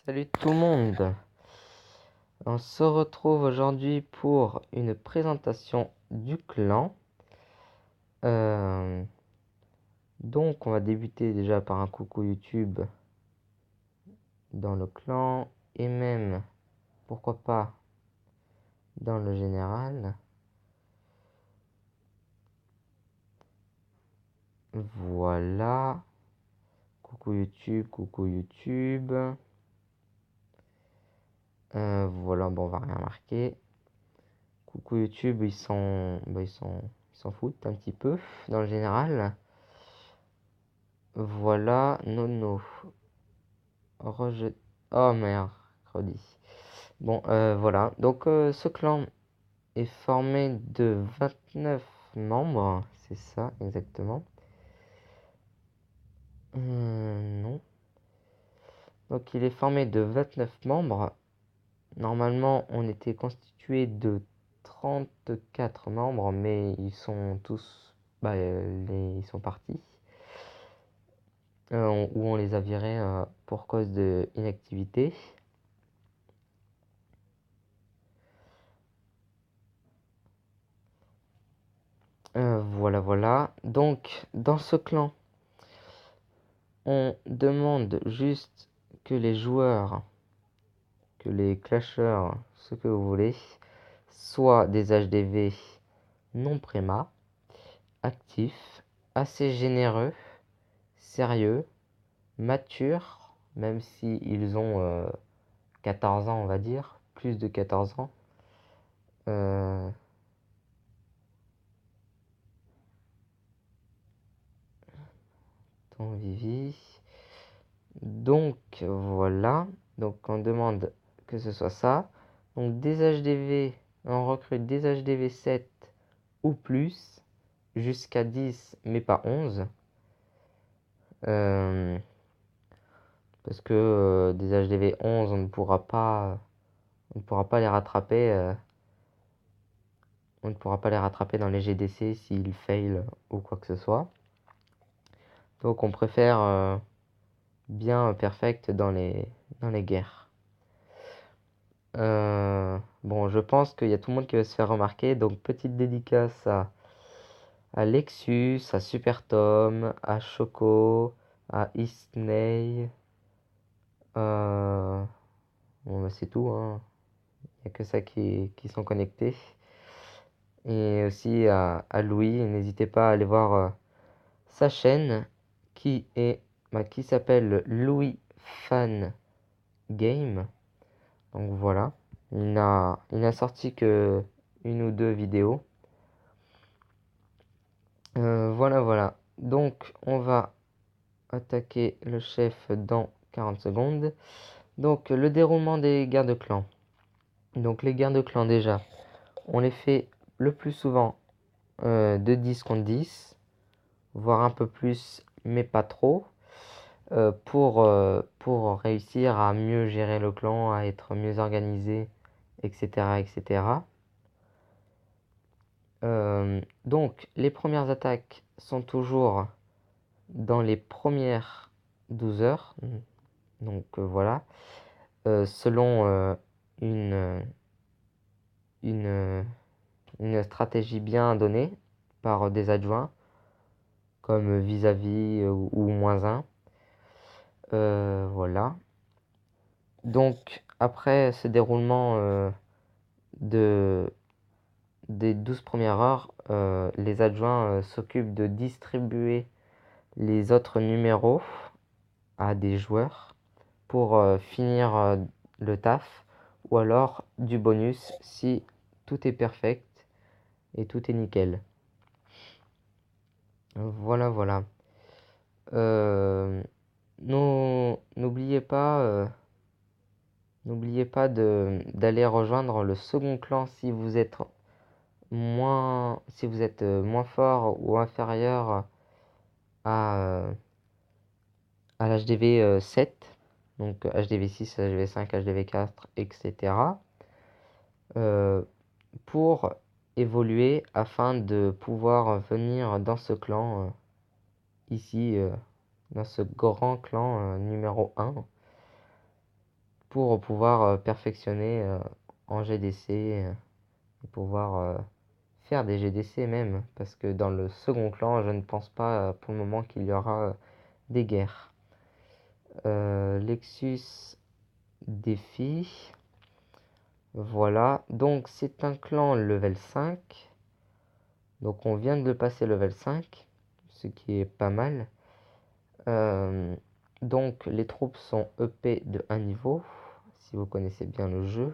Salut tout le monde, on se retrouve aujourd'hui pour une présentation du clan. Euh, donc on va débuter déjà par un coucou YouTube dans le clan et même, pourquoi pas, dans le général. Voilà, coucou YouTube, coucou YouTube. Voilà, bon on va rien marquer. Coucou YouTube, ils s'en foutent un petit peu dans le général. Voilà, Nono. Oh merde, redis. Bon, voilà. Donc, ce clan est formé de 29 membres. C'est ça, exactement. Non. Donc, il est formé de 29 membres. Normalement, on était constitué de 34 membres, mais ils sont tous... ils sont partis. Ou on les a virés pour cause de inactivité. Voilà, voilà. Donc, dans ce clan, on demande juste que les joueurs, que les clasheurs, ce que vous voulez, soient des HDV non préma, actifs, assez généreux, sérieux, matures, même si ils ont 14 ans, on va dire, plus de 14 ans. Ton Vivi. Donc voilà, donc on demande que ce soit ça. Donc des HDV, on recrute des HDV 7 ou plus, jusqu'à 10 mais pas 11. Parce que des HDV 11, on ne pourra pas les rattraper. On ne pourra pas les rattraper dans les GDC s'ils fail ou quoi que ce soit. Donc on préfère bien perfect dans les guerres. Bon, je pense qu'il y a tout le monde qui va se faire remarquer. Donc, petite dédicace à Lexus, à Super Tom, à Choco, à Isney. Bon, bah, c'est tout, hein. Il n'y a que ça qui sont connectés. Et aussi à Louis. N'hésitez pas à aller voir sa chaîne qui s'appelle Louis Fan Game. Donc voilà. Il n'a sorti que une ou deux vidéos. Voilà, voilà. Donc, on va attaquer le chef dans 40 secondes. Donc, le déroulement des guerres de clans. Donc, les guerres de clans, déjà, on les fait le plus souvent de 10 contre 10, voire un peu plus, mais pas trop, pour réussir à mieux gérer le clan, à être mieux organisé, etc., etc. Donc, les premières attaques sont toujours dans les premières 12 heures. Donc, voilà. Selon une, une, une stratégie bien donnée par des adjoints, comme vis-à-vis ou -1. Voilà. Donc, après ce déroulement des 12 premières heures, les adjoints s'occupent de distribuer les autres numéros à des joueurs pour finir le taf, ou alors du bonus si tout est perfect et tout est nickel. Voilà, voilà. N'oubliez pas, d'aller rejoindre le second clan si vous êtes moins fort ou inférieur à, à l'HDV 7, donc HDV 6, HDV 5, HDV 4, etc. Pour évoluer afin de pouvoir venir dans ce clan ici, dans ce grand clan numéro 1. pour pouvoir perfectionner en GDC et pouvoir faire des GDC même, parce que dans le second clan, je ne pense pas pour le moment qu'il y aura des guerres. Lexus défi. Voilà, donc c'est un clan level 5. Donc on vient de le passer level 5, ce qui est pas mal. Donc les troupes sont EP de 1 niveau, si vous connaissez bien le jeu.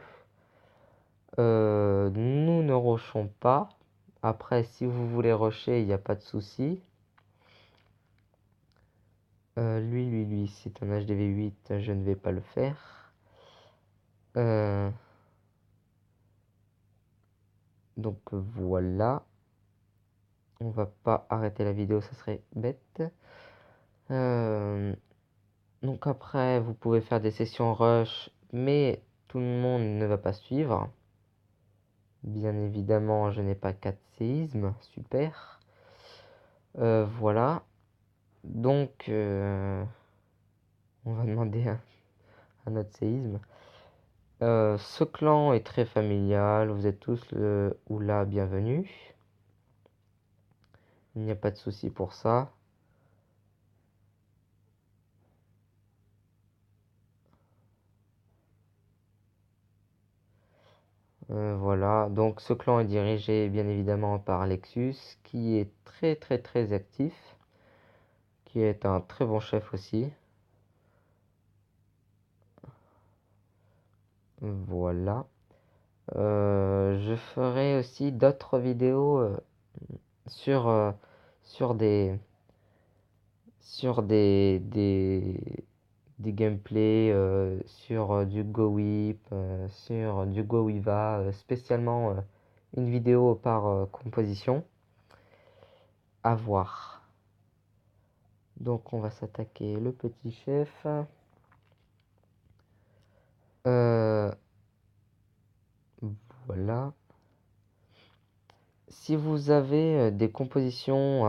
Nous ne rushons pas. Après, si vous voulez rusher, il n'y a pas de souci. Lui, c'est un HDV 8, je ne vais pas le faire. Donc voilà. On va pas arrêter la vidéo, ça serait bête. Donc après, vous pouvez faire des sessions rush, mais tout le monde ne va pas suivre. Bien évidemment, je n'ai pas 4 séismes, super. Voilà. Donc, on va demander un autre séisme. Ce clan est très familial, vous êtes tous le ou la bienvenue. Il n'y a pas de souci pour ça. Voilà, donc ce clan est dirigé bien évidemment par Lexus, qui est très actif, qui est un très bon chef aussi. Voilà. Je ferai aussi d'autres vidéos sur, sur des sur des gameplays, sur du Go Whip, sur du Go Wiva, spécialement une vidéo par composition à voir. Donc on va s'attaquer le petit chef. Voilà. Si vous avez des compositions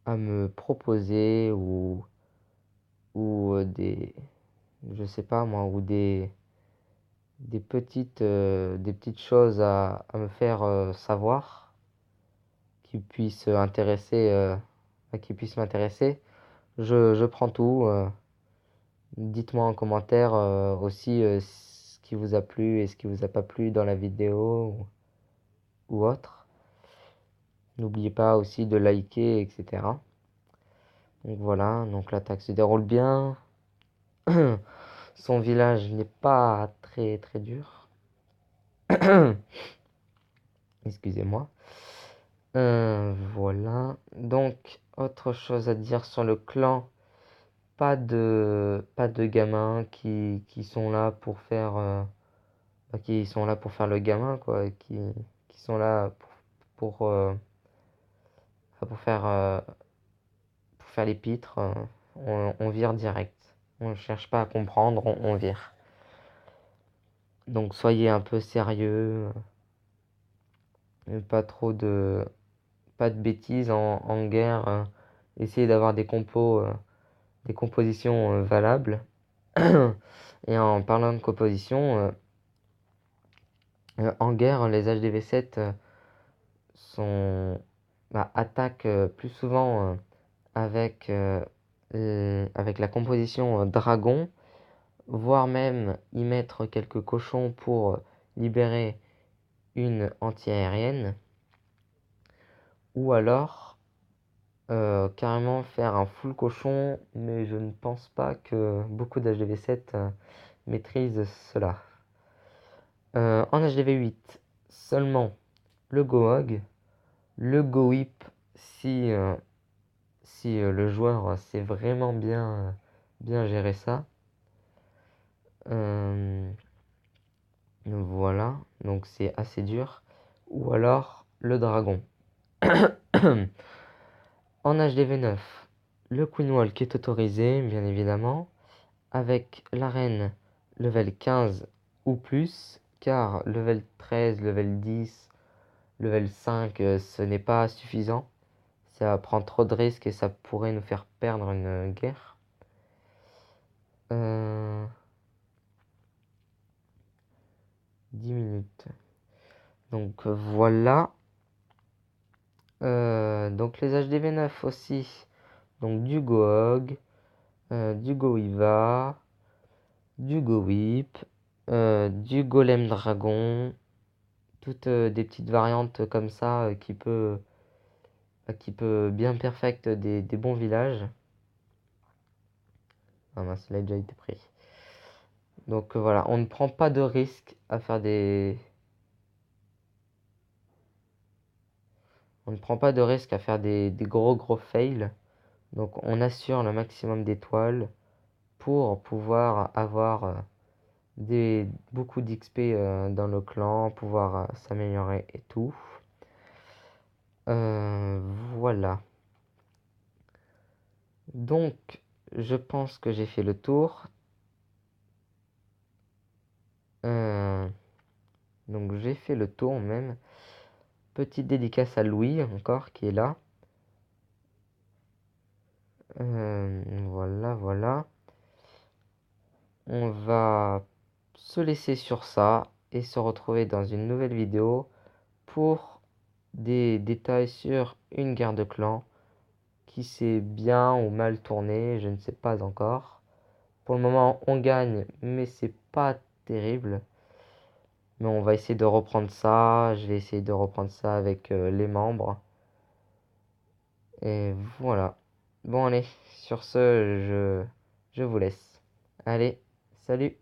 à me proposer ou je sais pas moi, ou des petites choses à me faire savoir qui puissent qui puissent m'intéresser, je prends tout. Dites-moi en commentaire aussi ce qui vous a plu et ce qui vous a pas plu dans la vidéo ou autre. N'oubliez pas aussi de liker, etc. Donc voilà, donc l'attaque se déroule bien. Son village n'est pas très dur. Excusez-moi. Voilà. Donc, autre chose à dire sur le clan. Pas de gamins qui sont là pour faire qui sont là pour faire le gamin quoi, et qui sont là pour faire les pitres. On vire direct. On ne cherche pas à comprendre, on vire. Donc soyez un peu sérieux. Pas trop de pas de bêtises en guerre. Essayez d'avoir des des compositions valables. Et en parlant de composition, en guerre, les HDV7 attaquent plus souvent avec la composition dragon, voire même y mettre quelques cochons pour libérer une anti-aérienne, ou alors carrément faire un full cochon, mais je ne pense pas que beaucoup d'HDV7 maîtrisent cela. En HDV8, seulement le Gohog, le Go Whip si le joueur sait vraiment bien gérer ça. Voilà, donc c'est assez dur. Ou alors le dragon. En HDV9, le Queen Walk est autorisé, bien évidemment, avec la reine level 15 ou plus, car level 13, level 10, level 5, ce n'est pas suffisant. Ça prend trop de risques et ça pourrait nous faire perdre une guerre. Donc voilà. Donc les HDV9 aussi. Donc du Gohog, du Goiva, du Gowip, du Golem Dragon, toutes des petites variantes comme ça qui peut bien perfect des bons villages. Ah mince, il a déjà été pris. Donc voilà, on ne prend pas de risque à faire on ne prend pas de risque à faire des gros fails. Donc on assure le maximum d'étoiles pour pouvoir avoir beaucoup d'XP dans le clan, pouvoir s'améliorer et tout. Euh, voilà. Donc je pense que j'ai fait le tour. Euh, donc j'ai fait le tour même. Petite dédicace à Louis encore qui est là. Voilà. On va se laisser sur ça et se retrouver dans une nouvelle vidéo pour des détails sur une guerre de clans qui s'est bien ou mal tournée, je ne sais pas encore. Pour le moment, on gagne, mais c'est pas terrible. Mais on va essayer de reprendre ça. Je vais essayer de reprendre ça avec les membres. Et voilà. Bon, allez, sur ce, je vous laisse. Allez, salut!